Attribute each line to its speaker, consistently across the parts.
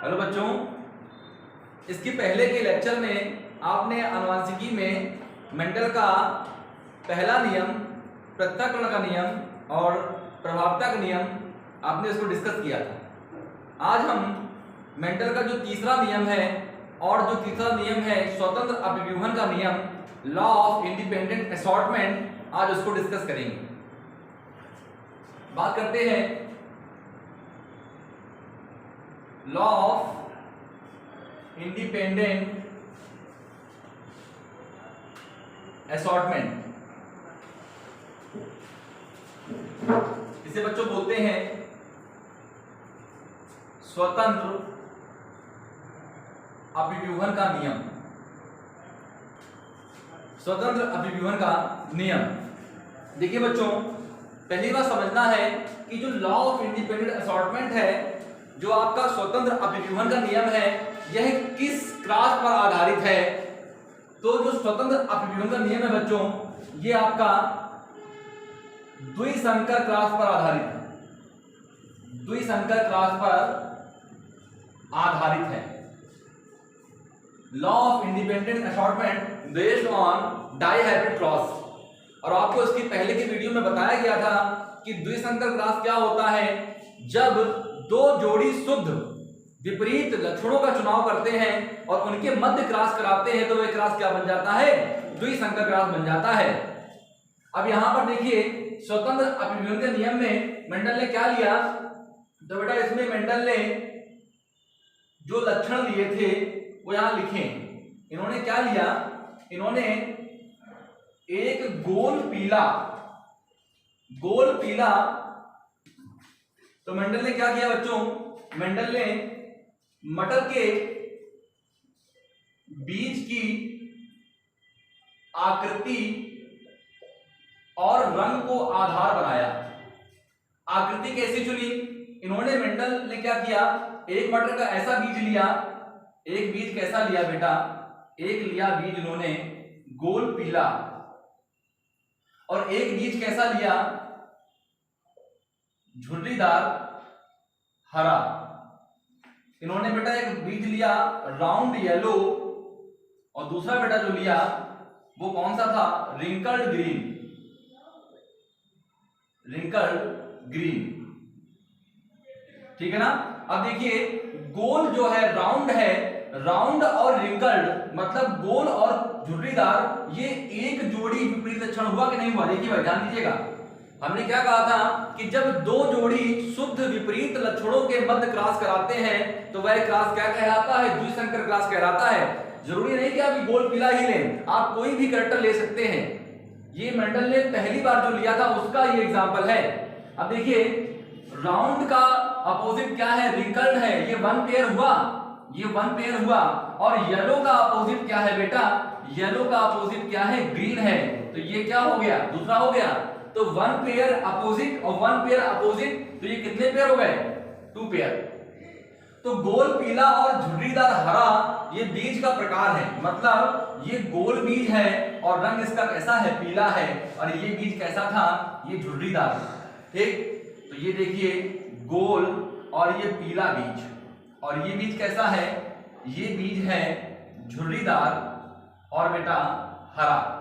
Speaker 1: Hello बच्चों, इसके पहले के लेक्चर में आपने आनुवंशिकी में मेंडल का पहला नियम, पृथक्करण का नियम और प्रभावता का नियम आपने इसको डिस्कस किया था। आज हम मेंडल का जो तीसरा नियम है और जो तीसरा नियम है स्वतंत्र अभिव्यूहन का नियम, लॉ ऑफ इंडिपेंडेंट असॉर्टमेंट, आज उसको डिस्कस करेंगे। बात करते हैं लॉ ऑफ इंडिपेंडेंट असॉर्टमेंट। इसे बच्चों बोलते हैं स्वतंत्र अभिव्यूहन का नियम। स्वतंत्र अभिव्यूहन का नियम, देखिए बच्चों, पहली बात समझना है कि जो लॉ ऑफ इंडिपेंडेंट असॉर्टमेंट है, जो आपका स्वतंत्र अभिव्यूहन का नियम है, यह किस क्रॉस पर आधारित है। तो जो स्वतंत्र अभिव्यूहन का नियम है बच्चों, ये आपका द्विसंकर क्रॉस पर आधारित है। द्विसंकर क्रॉस पर आधारित है। Law of independent assortment based on dihybrid cross. और आपको इसकी पहले की वीडियो में बताया गया था कि द्विसंकर क्रॉस क्या होता है। जब दो जोड़ी शुद्ध विपरीत लक्षणों का चुनाव करते हैं और उनके मध्य क्रॉस कराते हैं तो वह क्रॉस क्या बन जाता है? द्विसंकर क्रॉस बन जाता है। अब यहां पर देखिए, स्वतंत्र अभिव्यूहन के नियम में मेंडल ने क्या लिया, तो बेटा इसमें मेंडल ने जो लक्षण लिए थे वो यहां लिखे। इन्होंने क्या लिया, इन्होंने एक गोल पीला, तो मेंडल ने क्या किया बच्चों, मेंडल ने मटर के बीज की आकृति और रंग को आधार बनाया। आकृति कैसी चुनी इन्होंने, मेंडल ने क्या किया, एक मटर का ऐसा बीज लिया, एक बीज कैसा लिया बेटा, एक लिया बीज इन्होंने गोल पीला, और एक बीज कैसा लिया, झुर्रीदार हरा। इन्होंने बेटा एक बीज लिया राउंड येलो, और दूसरा बेटा जो लिया वो कौन सा था, रिंकल्ड ग्रीन। ठीक है ना। अब देखिए, गोल जो है, राउंड और रिंकल्ड मतलब गोल और झुर्रीदार, ये एक जोड़ी विपरीत लक्षण हुआ कि नहीं हुआ? देखिए भाई, ध्यान दीजिएगा, हमने क्या कहा था कि जब दो जोड़ी शुद्ध विपरीत लक्षणों के मध्य क्रॉस कराते हैं तो वह क्रॉस क्या कहलाता है? द्विसंकर क्रॉस कहलाता है। जरूरी नहीं कि आप गोल पीला ही लें, आप कोई भी कैरेक्टर ले सकते हैं। ये मेंडल ने पहली बार जो लिया था उसका ये एग्जांपल है। अब देखिए, राउंड का अपोजिट क्या है? रिंकल्ड है। ये वन पेयर हुआ, और येलो का अपोजिट क्या है बेटा? येलो का अपोजिट क्या है? ग्रीन है। तो ये क्या हो गया? दूसरा हो गया। तो वन पेयर अपोजिट और वन पेयर अपोजिट, तो ये कितने पेयर हो गए? 2 पेयर। तो गोल पीला और झुर्रीदार हरा ये बीज का प्रकार है, मतलब ये गोल बीज है और रंग इसका कैसा है? पीला है। और ये बीज कैसा था? ये झुर्रीदार। ठीक, तो ये देखिए गोल और ये पीला बीज, और ये बीज कैसा है? ये बीज है झुर्रीदार और बेटा हरा।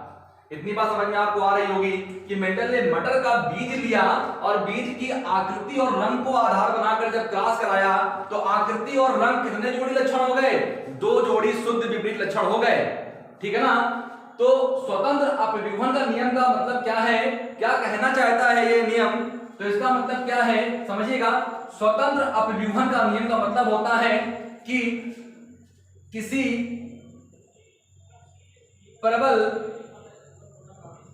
Speaker 1: इतनी बात समझ में आपको आ रही होगी कि मेंडल ने मटर का बीज लिया और बीज की आकृति और रंग को आधार बनाकर जब क्रॉस कराया तो आकृति और रंग कितने जोड़ी लक्षण हो गए? 2 जोड़ी शुद्ध विपरीत लक्षण हो गए। ठीक है ना। तो स्वतंत्र अभिव्यूहन का नियम का मतलब क्या है, क्या कहना चाहता है ये नियम? तो इसका मतलब क्या है समझिएगा। स्वतंत्र अभिव्यूहन का नियम का मतलब होता है कि किसी प्रबल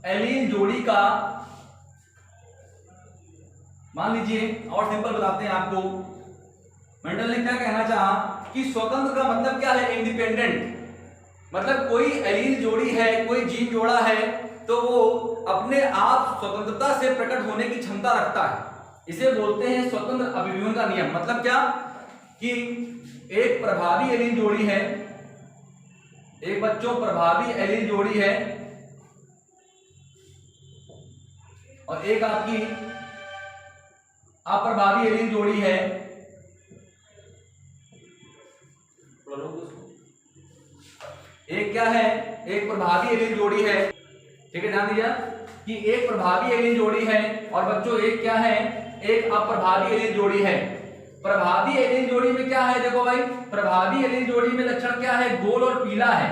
Speaker 1: एलील जोड़ी का, मान लीजिए, और सिंपल बताते हैं आपको, मेंडल ने क्या कहना चाहा कि स्वतंत्र का मतलब क्या है? इंडिपेंडेंट। मतलब कोई एलील जोड़ी है, कोई जीन जोड़ा है, तो वो अपने आप स्वतंत्रता से प्रकट होने की क्षमता रखता है। इसे बोलते हैं स्वतंत्र अभिव्यूहन का नियम। मतलब क्या कि एक प्रभावी एलील जोड़ी है, एक बच्चों प्रभावी एलील जोड़ी है, और एक आपकी अप्रभावी एलील जोड़ी है। एक क्या है, एक प्रभावी एलील जोड़ी है, ठीक है, ध्यान दीजिए कि एक प्रभावी एलील जोड़ी है और बच्चों एक क्या है, एक अप्रभावी एलील जोड़ी है। प्रभावी एलील जोड़ी में क्या है, देखो भाई, प्रभावी एलील जोड़ी में लक्षण क्या है, गोल और पीला है।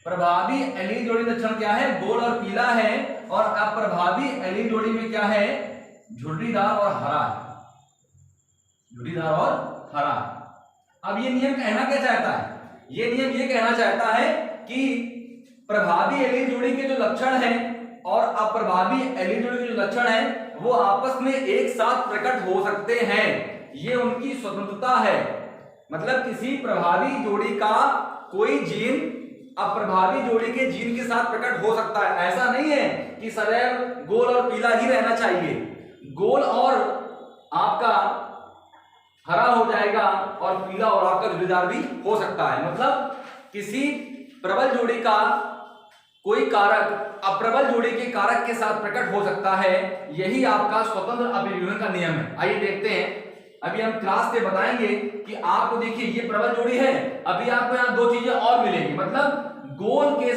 Speaker 1: प्रभावी एलील जोड़ी लक्षण क्या है, गोल और पीला है, और अप्रभावी एलील जोड़ी में क्या है, झुर्रीदार और हरा है, झुर्रीदार और हरा। अब ये नियम कहना क्या चाहता है, ये नियम ये कहना चाहता है कि प्रभावी एलील जोड़ी के जो लक्षण हैं और अप्रभावी एलील जोड़ी के जो लक्षण हैं वो आपस में एक साथ प्रकट हो सकते हैं, ये उनकी स्वतंत्रता है। मतलब किसी प्रभावी जोड़ी का कोई जीन अप्रभावी जोड़ी के जीन के साथ प्रकट हो सकता है। ऐसा नहीं है कि सदैव गोल और पीला ही रहना चाहिए, गोल और आपका हरा हो जाएगा और पीला और आपका झुर्रीदार भी हो सकता है। मतलब किसी प्रबल जोड़ी का कोई कारक अप्रबल जोड़ी के कारक के साथ प्रकट हो सकता है, यही आपका स्वतंत्र अभिव्यूहन का नियम है। आइए देखते हैं, अभी हम क्लास से बताएंगे कि आपको देखिए ये प्रबल जोड़ी है, अभी आपको यहाँ दो चीजें और मिलेंगी। मतलब गोल के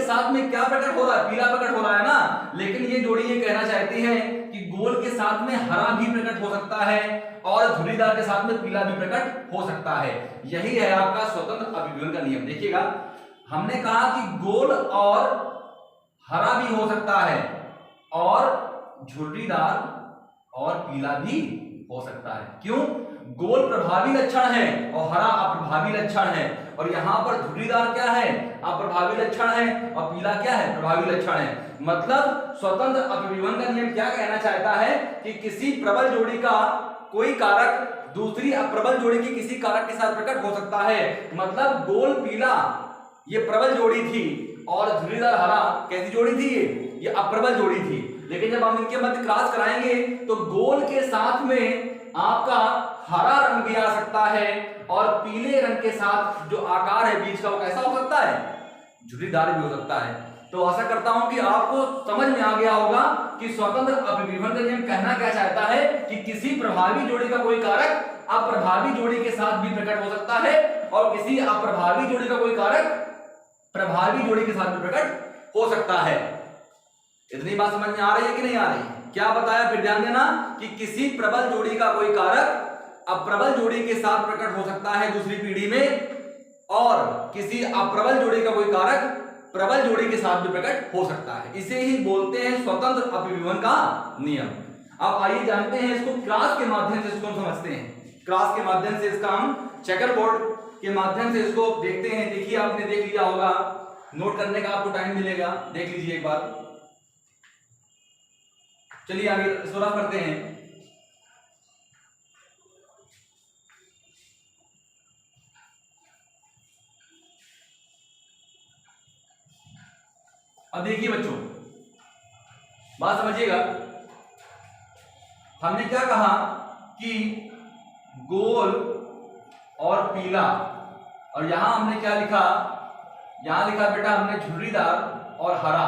Speaker 1: साथ में क्या प्रकट हो रहा है, पीला प्रकट हो रहा है ना, लेकिन ये जोड़ी ये कहना चाहती है कि गोल के साथ में हरा भी प्रकट हो सकता है और झुर्रीदार के साथ में पीला भी प्रकट हो सकता है। यही है आपका स्वतंत्र अभिव्यूहन का नियम। देखिएगा, हमने कहा कि गोल और हरा भी हो सकता है और झुर्रीदार और पीला भी हो सकता है। क्यों? गोल प्रभावी लक्षण है और हरा अप्रभावी लक्षण है, और यहां पर झुर्रीदार क्या है, अप्रभावी लक्षण है, और पीला क्या है, प्रभावी लक्षण है। मतलब स्वतंत्र अभिव्यूहन का नियम क्या कहना चाहता है कि किसी प्रबल जोड़ी का कोई कारक दूसरी अप्रबल जोड़ी के किसी कारक के साथ प्रकट हो सकता है। मतलब गोल पीला ये प्रबल जोड़ी थी और झुर्रीदार हरा कैसी जोड़ी थी, ये अप्रबल जोड़ी थी। लेकिन जब हम इनके मध्य क्रॉस कराएंगे तो गोल के साथ में आपका हरा रंग भी आ सकता है और पीले रंग के साथ जो आकार है बीज का वो कैसा हो सकता है, झुर्रीदार भी हो सकता है। तो आशा करता हूं कि आपको समझ में आ गया होगा कि स्वतंत्र अभिव्यूहन का नियम कहना क्या चाहता है कि किसी प्रभावी जोड़ी का कोई कारक अप्रभावी जोड़ी के साथ भी प्रकट हो सकता है और किसी अप्रभावी जोड़ी का कोई कारक प्रभावी जोड़ी के साथ भी प्रकट हो सकता है। इतनी बात समझ में आ रही है कि नहीं आ रही? क्या बताया, फिर ध्यान देना कि किसी प्रबल जोड़ी का कोई कारक अप्रबल जोड़ी के साथ प्रकट हो सकता है दूसरी पीढ़ी में, और किसी अप्रबल जोड़ी का कोई कारक प्रबल जोड़ी के साथ भी प्रकट हो सकता है। इसे ही बोलते हैं स्वतंत्र अभिव्यूहन का नियम। अब आइए जानते हैं इसको क्लास के माध्यम से इसको समझते हैं। क्लास के माध्यम से इसका हम चेकर बोर्ड के माध्यम से इसको देखते हैं। देखिए, आपने देख लिया होगा, नोट करने का आपको टाइम मिलेगा, देख लीजिए एक बार। चलिए आगे शुरुआत करते हैं। अब देखिए बच्चों, बात समझिएगा। हमने क्या कहा कि गोल और पीला, और यहां हमने क्या लिखा, यहां लिखा बेटा हमने झुर्रीदार और हरा।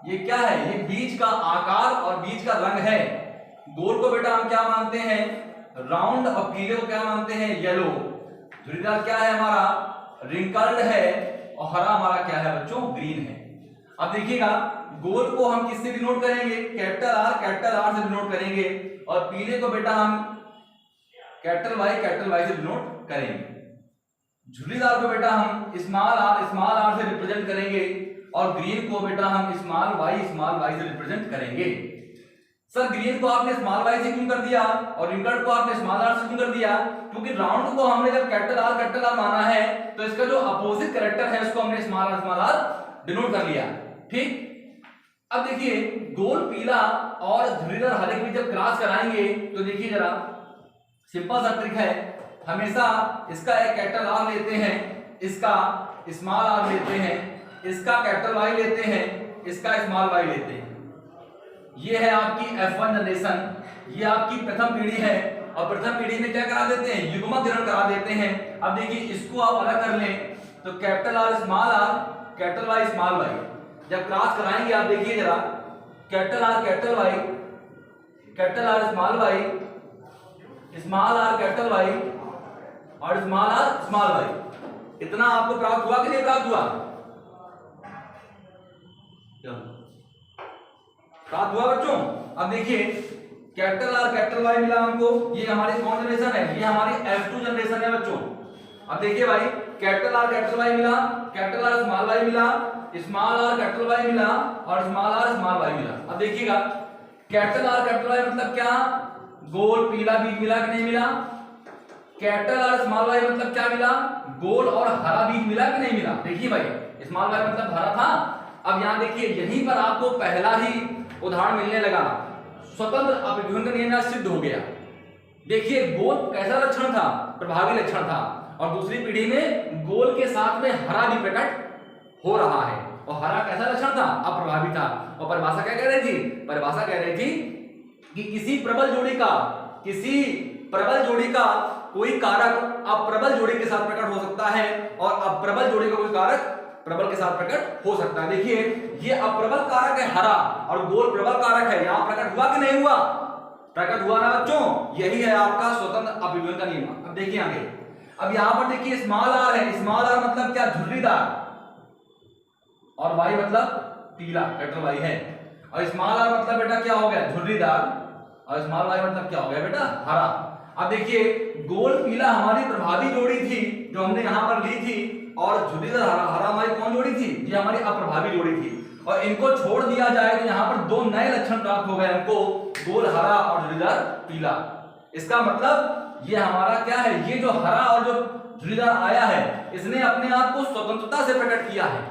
Speaker 1: ये क्या है, ये बीज का आकार और बीज का रंग है। गोल को बेटा हम क्या मानते हैं, राउंड, और पीले को क्या मानते हैं, येलो। झुर्रीदार क्या है हमारा, रिंकल्ड है, और हरा हमारा क्या है बच्चों, ग्रीन है। अब देखिएगा, गोल को हम किससे डिनोट करेंगे, कैपिटल आर से डिनोट करेंगे, और पीले को बेटा हम कैपिटल वाई से डिनोट करेंगे। झुर्रीदार को बेटा हम स्मॉल आर से रिप्रेजेंट करेंगे, और ग्रीन को बेटा हम स्मॉल वाई से रिप्रेजेंट करेंगे। सर ग्रीन को आपने स्मॉल वाई से क्यों कर दिया और रिंकल्ड को आपने स्मॉल आर से क्यों कर दिया? क्योंकि राउंड को हमने जब कैपिटल आर माना है तो इसका जो अपोजिट कैरेक्टर है उसको हमने स्मॉल आर डिनोट कर लिया। ठीक, अब देखिए गोल पीला और झुर्रीदार हरे के बीच जब क्रॉस कराएंगे तो देखिए जरा सिंपल सा ट्रिक है, हमेशा इसका एक कैपिटल आर लेते हैं, इसका स्मॉल आर लेते हैं, इसका कैपिटल वाई लेते हैं, इसका स्मॉल वाई लेते हैं। ये है आपकी F1 जनरेशन, ये आपकी प्रथम पीढ़ी है, और प्रथम पीढ़ी में क्या करा देते हैं, युग्मक जनन करा देते हैं। अब देखिए इसको आप अलग कर लें तो capital R small R, capital Y small Y, जब क्रॉस कराएंगे आप देखिए जरा, capital R capital Y, capital R small Y, small R capital Y, और स्मॉल आर स्मॉल वाई। इतना आपको प्राप्त हुआ कि नहीं प्राप्त हुआ? प्राप्त हुआ बच्चों। अब देखिए कैपिटल आर कैपिटल वाई मिला हमको, ये हमारी कौन जनरेशन है? ये हमारी F2 जनरेशन है बच्चों। अब देखिए भाई कैपिटल आर कैपिटल वाई मिला, कैपिटल आर स्मॉल वाई मिला, स्मॉल आर कैपिटल वाई मिला और स्मॉल आर स्मॉल वाई मिला। अब देखिएगा कैपिटल आर कैपिटल वाई मतलब क्या? गोल पीला बीज मिला कि नहीं मिला? कैपिटल आर स्मॉल वाई मतलब क्या मिला? गोल और हरा बीज मिला कि नहीं मिला? देखिए भाई स्मॉल वाई मतलब हरा था। अब यहाँ देखिए यहीं पर आपको पहला ही उदाहरण मिलने लगा, स्वतंत्र अपव्यूहन का नियम सिद्ध हो गया। देखिए गोल कैसा लक्षण था? प्रभावी लक्षण था, और दूसरी पीढ़ी में गोल के साथ में हरा भी प्रकट हो रहा है, और हरा कैसा लक्षण था? अप्रभावी था। और परिभाषा क्या कह रही थी? परिभाषा कह रही थी कि किसी प्रबल जोड़ी का कोई कारक अप्रबल जोड़ी के साथ प्रकट हो सकता है, और अप्रबल जोड़ी का कोई कारक प्रबल के साथ प्रकट हो सकता है। देखिए ये अप्रबल कारक है हरा, और गोल प्रबल कारक है, यहां प्रकट हुआ कि नहीं हुआ? प्रकट हुआ ना बच्चों। यही है आपका स्वतंत्र अपव्यूहन का नियम। अब देखिए आगे, अब यहां पर देखिए स्मॉल आर है, स्मॉल आर मतलब क्या? झुर्रीदार, और वाई मतलब पीला, कैपिटल वाई है। और स्मॉल आर मतलब बेटा क्या हो गया? झुर्रीदार, और स्मॉल वाई मतलब क्या हो गया बेटा? हरा। अब देखिए गोल पीला हमारी प्रभावी जोड़ी थी जो हमने यहां पर ली थी, और झुर्रीदार हरा हमारी कौन जोड़ी थी? ये हमारी अप्रभावी जोड़ी थी। और इनको छोड़ दिया जाए तो यहां पर दो नए लक्षण प्राप्त हो गए हमको, गोल हरा और झुर्रीदार पीला। इसका मतलब ये हमारा क्या है? ये जो हरा और जो झुर्रीदार आया है, इसने अपने आप को स्वतंत्रता से प्रकट किया है,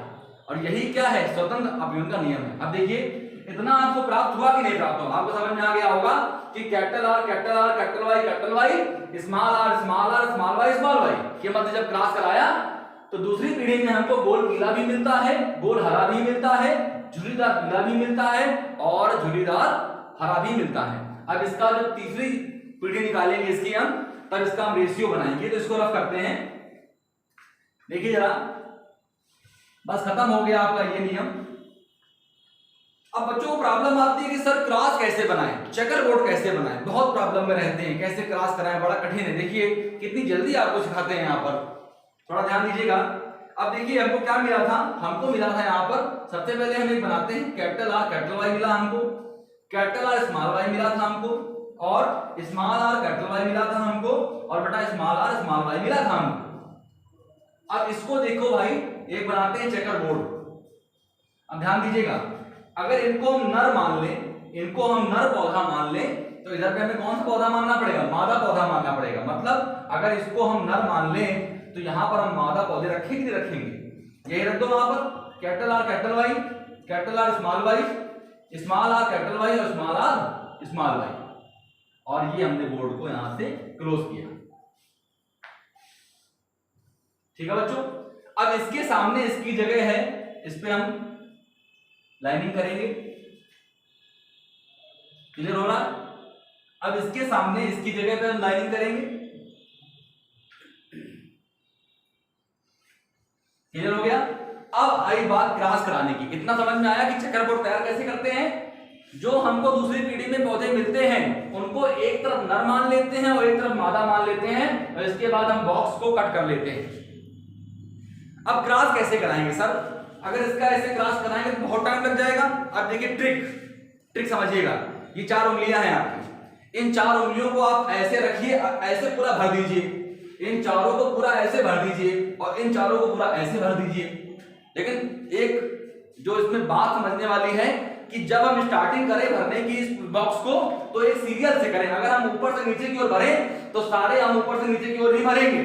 Speaker 1: और यही क्या है? स्वतंत्र अपव्यूहन का नियम है। अब देखिए इतना आपको प्राप्त हुआ कि नहीं प्राप्त हुआ? आपको समझ में आ गया होगा कि capital R capital R capital Y, small R small R small Y small Y के मध्य जब क्रॉस कराया तो दूसरी पीढ़ी में हमको गोल पीला भी मिलता है, गोल हरा भी मिलता है, झुर्रीदार पीला भी मिलता है, और झुर्रीदार हरा भी मिलता है। अब इसका जब तीसरी पीढ़ी निकालेंगे इसकी हम, तब इसका हम रेशियो बनाएंगे। तो इसको रफ करते हैं। देखिए जरा, बस खत्म हो गया आपका ये नियम। अब बच्चों को प्रॉब्लम आती है कि सर क्रॉस कैसे बनाएं, चेकर बोर्ड कैसे बनाएं। बहुत प्रॉब्लम में रहते हैं, कैसे क्रॉस कराएं, बड़ा कठिन है। देखिए कितनी जल्दी आपको सिखाते हैं यहाँ पर, थोड़ा ध्यान दीजिएगा। अब देखिए हमको क्या मिला था? हमको मिला था यहाँ पर, सबसे पहले हम एक बनाते हैं, कैपिटल आर कैपिटल वाई मिला हमको, कैपिटल आर स्मॉल वाई मिला था हमको, और स्मॉल आर कैपिटल वाई मिला था हमको, और बेटा स्मॉल आर स्मॉल वाई मिला था हमको। अब इसको देखो भाई, एक बनाते हैं चेकर बोर्ड। अब ध्यान दीजिएगा, अगर इनको हम नर मान लें, इनको हम नर पौधा मान लें, तो इधर पे हमें कौन सा पौधा मानना पड़ेगा? मादा पौधा मानना पड़ेगा। मतलब अगर इसको हम नर मान लें तो यहां पर हम मादा पौधे रखेंगे नहीं रखेंगे? यही रख दो वहां पर, capital R capital Y, capital R small Y, small R capital Y और स्मॉल आर स्मॉल वाई। और ये हमने बोर्ड को यहां से क्लोज किया। ठीक है बच्चों। अब इसके सामने इसकी जगह है, इस पे हम लाइनिंग करेंगे। क्लियर हो रहा? अब इसके सामने इसकी जगह पे हम लाइनिंग करेंगे। क्लियर हो गया? अब आई बात क्रॉस कराने की। इतना समझ में आया कि चेकर बोर्ड तैयार कैसे करते हैं? जो हमको दूसरी पीढ़ी में पौधे मिलते हैं उनको एक तरफ नर मान लेते हैं और एक तरफ मादा मान लेते हैं, और इसके बाद हम बॉक्स को कट कर लेते हैं। अब क्रॉस कैसे कराएंगे सर? अगर इसका ऐसे क्रॉस कराएंगे तो बहुत टाइम लग जाएगा। अब देखिए ट्रिक समझिएगा। ये 4 उंगलियां हैं आपकी, इन 4 उंगलियों को आप ऐसे रखिए, ऐसे पूरा भर दीजिए, इन चारों को पूरा ऐसे भर दीजिए, और इन चारों को पूरा ऐसे भर दीजिए। लेकिन एक जो इसमें बात समझने वाली है कि जब हम स्टार्टिंग करें भरने की इस बॉक्स को, तो एक सीरियल से करें। अगर हम ऊपर से नीचे की ओर भरें तो सारे हम ऊपर से नीचे की ओर ही भरेंगे,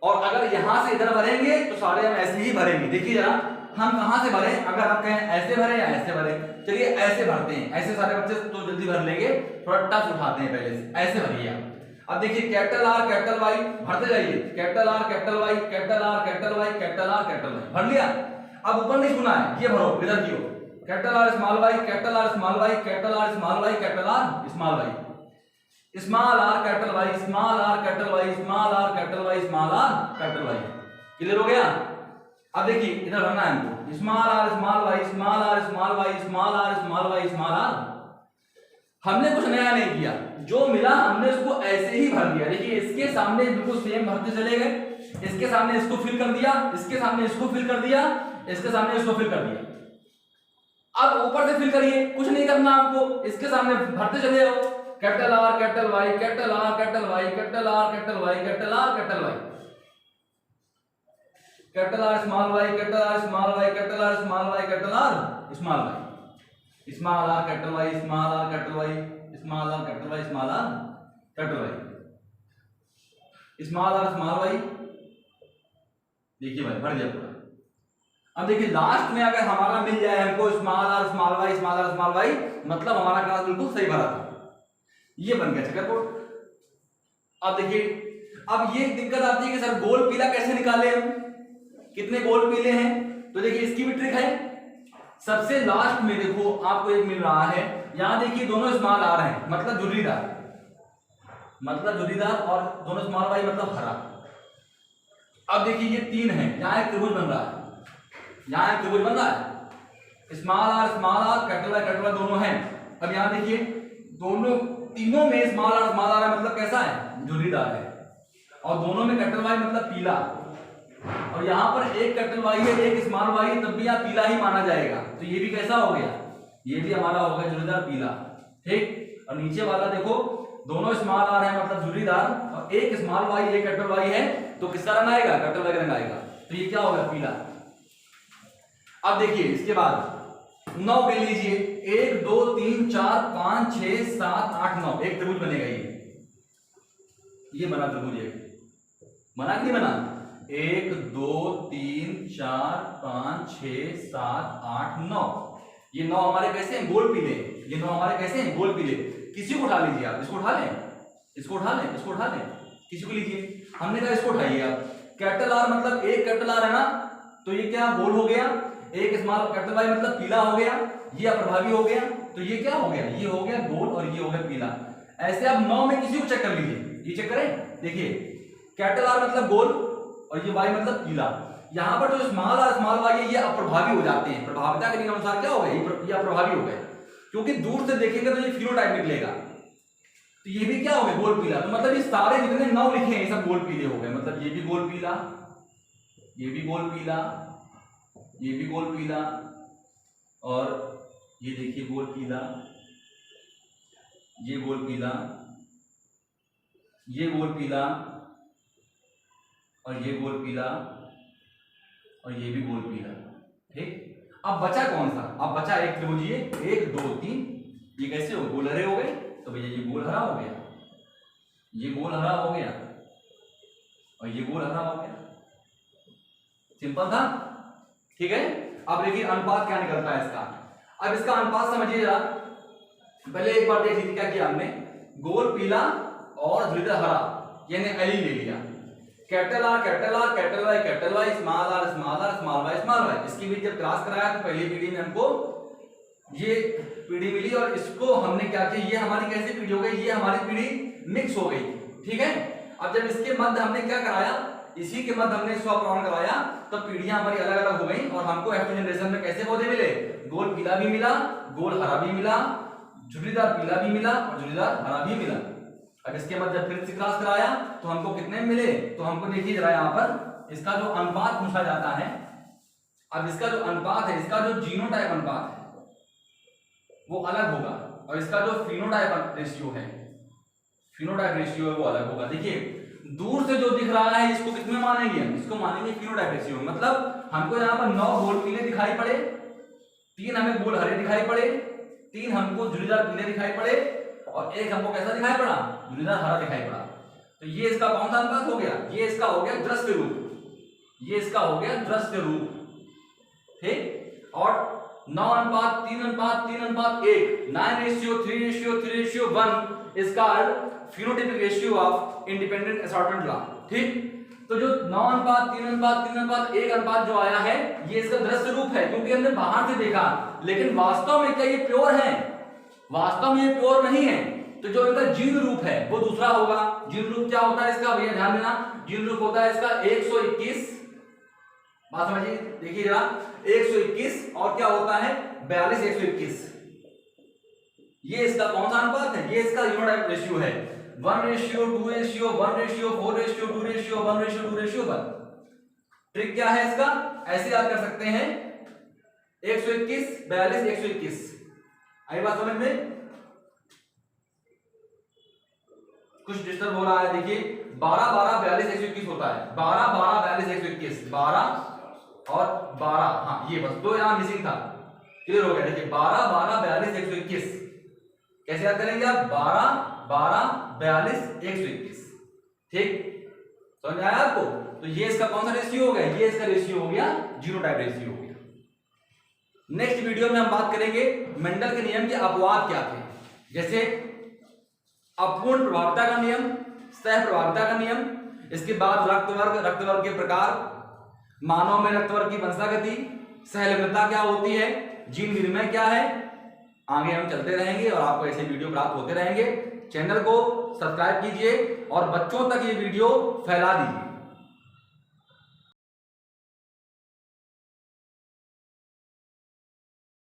Speaker 1: और अगर यहां से इधर भरेंगे तो सारे हम ऐसे ही भरेंगे। देखिए जरा, हम कहां से भरें? अगर आप कहें ऐसे भरें या ऐसे भरें, चलिए ऐसे भरते हैं। ऐसे सारे बच्चे तो जल्दी भर लेंगे, थोड़ा टफ उठाते हैं पहले से। ऐसे भरिए आप। अब देखिए कैपिटल आर कैपिटल वाई भरते जाइए, capital R capital Y, capital R capital Y, capital R capital Y. भर लिया? अब ऊपर नहीं छूना है, ये भरो इधर की ओर, capital R small Y, capital R small Y, capital R small Y, capital R small Y, small R capital Y, small R capital Y, small R capital Y, small R capital Y. Clear हो गया? अब देखिए इधर भरना है हमको, small R small Y, small R small Y, small R small Y, small R. हमने कुछ नया नहीं किया, जो मिला हमने उसको ऐसे ही भर दिया। देखिए इसके सामने बिल्कुल सेम भरते चले गए, इसके सामने इसको फिल कर दिया, इसके सामने इसको फिल कर दिया, इसके सामने इसको फिल कर दिया। अब ऊपर से फिल करिए, कुछ नहीं करना हमको, इसके सामने भरते चले जाओ, capital R capital Y capital R capital Y capital R capital Y capital R capital Y capital R small Y capital R small Y capital R small Y capital R small Y small R capital Y small R capital Y small R capital Y small R capital Y small R small Y. देखिए भाई भर दिया पूरा। अब देखिए last में अगर हमारा मिल जाए हमको small R small Y small R small Y, मतलब हमारा क्लास बिल्कुल सही भरा था। ये बन गया चेकर बोर्ड। अब देखिए, अब ये दिक्कत आती है कि सर गोल पीला कैसे निकाले हम, कितने गोल पीले हैं। तो देखिए इसकी भी ट्रिक है। सबसे लास्ट में देखो आपको एक मिल रहा है, यहां देखिए दोनों स्मॉल आर हैं, मतलब झुर्रीदार और दोनों स्मॉल वाई मतलब हरा। अब देखिए ये 3 है, यहां एक त्रिभुज बन रहा है, यहां एक त्रिभुज बन रहा है, स्मॉल आर कैपिटल वाई दोनों हैं। अब यहां देखिए दोनों तीनों में स्मॉल आर है, मतलब कैसा है, झुर्रीदार है, और दोनों में कैपिटल वाई मतलब पीला, और यहां पर एक कैपिटल वाई है एक स्मॉल वाई है, तब भी यहां पीला ही माना जाएगा। तो ये भी कैसा हो गया, ये भी हमारा हो गया झुर्रीदार पीला, ठीक। और नीचे वाला देखो दोनों स्मॉल आर है मतलब झुर्रीदार, और एक स्मॉल वाई एक कैपिटल वाई है, तो किसका रंग आएगा, कैपिटल वाई का रंग आएगा। तो ये क्या होगा, पीला। अब देखिए इसके बाद 9 गिन लीजिए, 1 2 3 4 5 6 7 8 9, एक त्रिभुज बनेगा। ये बना त्रिभुज, एक बना कि नहीं बना, 1 2 3 4 5 6 7 8 9। ये 9 हमारे कैसे हैं, गोल पीले। ये 9 हमारे कैसे हैं, गोल पीले। किसी को उठा लीजिए आप, इसको उठा लें, इसको उठा लें, इसको उठा लें, किसी को लीजिए। हमने कहा इसको उठाइए आप। कैपिटल आर मतलब एक कैपिटल आर है ना, तो ये क्या गोल हो गया, एक स्मॉल कैपिटल वाई मतलब पीला हो गया, ये अप्रभावी हो गया, तो ये क्या हो गया, ये हो गया गोल और ये हो गया पीला। ऐसे आप 9 में किसी को चेक कर लीजिए, ये चेक करें। देखिए कैपिटल आर मतलब गोल और ये वाई मतलब पीला। यहां पर जो स्मॉल आर स्मॉल वाई है ये अप्रभावी हो जाते हैं, प्रभाविता के नियम अनुसार क्या हो गए, ये अप्रभावी हो गए, क्योंकि दूर से देखेंगे तो ये फिनोटाइप निकलेगा। तो ये भी क्या हो गया, गोल पीला। तो मतलब ये सारे जितने 9 लिखे हैं सब गोल पीले हो गए, मतलब ये भी गोल पीला, ये भी गोल पीला, ये भी गोल पीला, और ये देखिए गोल पीला, ये गोल पीला, ये गोल पीला, और ये गोल पीला, और ये भी गोल पीला, ठीक। अब बचा कौन सा, अब बचा एक त्रिभुज, ये 1 2 3, ये कैसे हो, गोल हरे हो गए, तो भैया ये गोल हरा हो गया, ये गोल हरा हो गया, और ये गोल हरा हो गया। सिंपल था, ठीक है। अब देखिए अनुपात क्या निकलता है इसका। अब इसका अनुपात समझिए जरा, पहले एक बार देख लीजिए क्या किया हमने, गोल पीला और झुर्रीदार हरा, यानी एल ले लिया। Capital R capital Y small R small R small Y small Y. इसकी भी जब क्लास कराया तो पहली पीढ़ी में हमको ये पीढ़ी मिली, और इसको हमने क्या किया, ये हमारी कैसी पीढ़ी हो गई, ये हमारी पीढ़ी मिक्स हो गई, ठीक है। अब जब इसके मध्य हमने क्या कराया, इसी के मध्य हमने स्वप्रवण कराया, तो पीढ़ियां हमारी अलग अलग हो गई, और हमको F2 जनरेशन में कैसे पौधे मिले, गोल पीला भी मिला, गोल हरा भी मिला, झुर्रीदार पीला भी मिला, और झुर्रीदार हरा भी मिला। अब इसके बाद जब फिर से क्लास कराया तो हमको कितने मिले, तो हमको देखिए जरा यहाँ पर इसका जो अनुपात पूछा जाता है। अब इसका जो अनुपात है, इसका जो जीनोटाइप अनुपात है वो अलग होगा, और इसका जो फिनोटाइप रेशियो है, फिनोटाइप रेशियो है वो अलग होगा। देखिए दूर से जो दिख रहा है इसको किसमें मानेंगे हम, इसको मानेंगे फिनोटाइप रेशियो। मतलब हमको यहाँ पर 9 गोल पीले दिखाई पड़े, 3 हमें गोल हरे दिखाई पड़े, 3 हमको झुर्रीदार पीले दिखाई पड़े, और 1 हमको कैसा दिखाई पड़ा, झुर्रीदार हरा दिखाई पड़ा। तो ये इसका कौन सा अनुपात हो गया, ये इसका हो गया दृश्य रूप, ये इसका हो गया दृश्य रूप, ठीक। और 9 अनुपात 3 अनुपात 3 अनुपात 1, 9:3:3:1 is called phenotypic ratio of independent assortment law, ठीक। तो जो 9 अनुपात 3 अनुपात 3 अनुपात 1 अनुपात जो आया है ये इसका दृश्य रूप है, क्योंकि हमने बाहर से देखा, लेकिन वास्तव में क्या ये प्योर है, वास्तव में ये प्योर नहीं है। तो जो इनका जीन रूप है वो दूसरा होगा। जीन रूप क्या होता है इसका, भैया ध्यान देना, जीन रूप होता है इसका 121, बात समझिए, देखिए जरा 121, और क्या होता है 42:121। ये इसका कौन सा अनुपात है, ये इसका यूनिटाइप रेशियो है। 1:1:1:4:1:2:1। ट्रिक क्या है इसका? ऐसे याद कर सकते हैं 121 42 121। आई बात समझ में? कुछ डिस्टर्ब हो रहा है, देखिए 12 12 42 121 होता है, 12 12 42 121, 12 और 12, हाँ ये बस दो यहां मिसिंग था, क्लियर हो गया। देखिए 12 12 42 121 कैसे याद करेंगे आप? 12 12 42 121। ठीक, समझ आया आपको? तो ये इसका कौन सा रेशियो हो गया? ये इसका रेशियो हो गया, जीनोटाइप रेशियो हो गया। नेक्स्ट वीडियो में हम बात करेंगे मेंडल के नियम के अपवाद क्या थे, जैसे अपूर्ण प्रभाविता का नियम, सह प्रभाविता का नियम, इसके बाद रक्तवर्ग के प्रकार, मानव में रक्तवर्ग की वंशागति, सहलग्नता क्या होती है, जीन विनिमय क्या है। आगे हम चलते रहेंगे और आपको ऐसे वीडियो प्राप्त होते रहेंगे। चैनल को सब्सक्राइब कीजिए और बच्चों तक ये वीडियो फैला दीजिए।